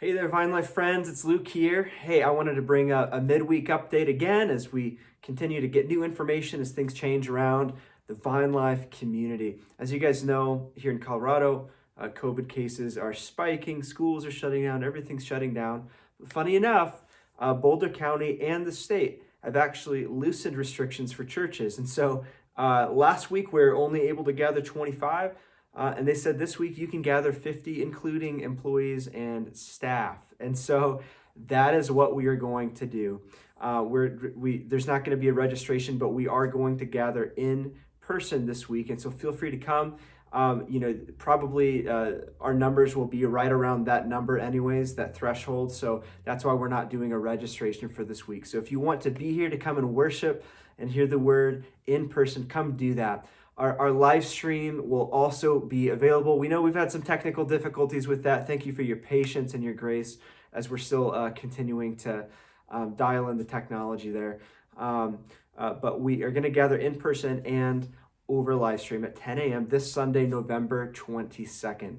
Hey there, Vine Life friends. It's Luke here. Hey, I wanted to bring a midweek update again as we continue to get new information as things change around the Vine Life community. As you guys know, here in Colorado, COVID cases are spiking, schools are shutting down, everything's shutting down. Funny enough, Boulder County and the state have actually loosened restrictions for churches. And so last week we were only able to gather 25. And they said this week you can gather 50, including employees and staff. And so that is what we are going to do. There's not going to be a registration, but we are going to gather in person this week. And so feel free to come. Probably our numbers will be right around that number anyways, that threshold. So that's why we're not doing a registration for this week. So if you want to be here to come and worship and hear the word in person, come do that. Our live stream will also be available. We know we've had some technical difficulties with that. Thank you for your patience and your grace as we're still continuing to dial in the technology there. But we are going to gather in person and over live stream at 10 a.m. this Sunday, November 22nd.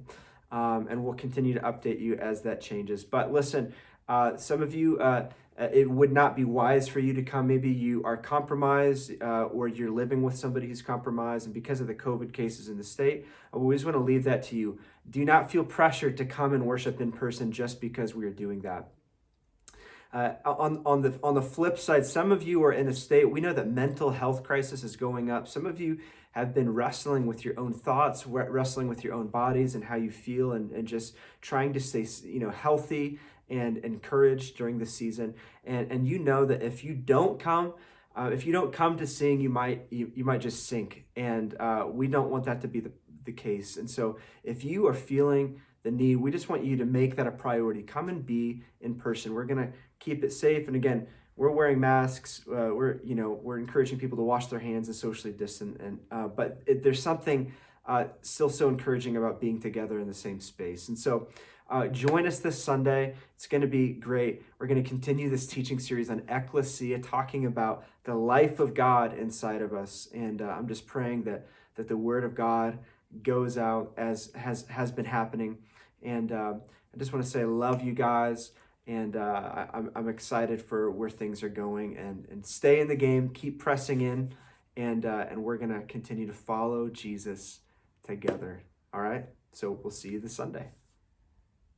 And we'll continue to update you as that changes. But listen, some of you, it would not be wise for you to come. Maybe you are compromised or you're living with somebody who's compromised, and because of the COVID cases in the state, I always want to leave that to you. Do not feel pressured to come and worship in person just because we are doing that. On the flip side, some of you are in a state, we know that mental health crisis is going up. Some of you have been wrestling with your own thoughts, wrestling with your own bodies and how you feel, and just trying to stay healthy and encouraged during the season. And you know that if you don't come to sing, you might just sink. And we don't want that to be the case. And so if you are feeling the need, we just want you to make that a priority. Come and be in person. We're going to keep it safe. And again, we're wearing masks. We're encouraging people to wash their hands and socially distant. But there's something still so encouraging about being together in the same space. And so join us this Sunday. It's going to be great. We're going to continue this teaching series on ecclesia, talking about the life of God inside of us. And I'm just praying that the word of God goes out as has been happening. And I just want to say I love you guys. And I'm excited for where things are going. And stay in the game. Keep pressing in. And we're going to continue to follow Jesus together. All right? So we'll see you this Sunday.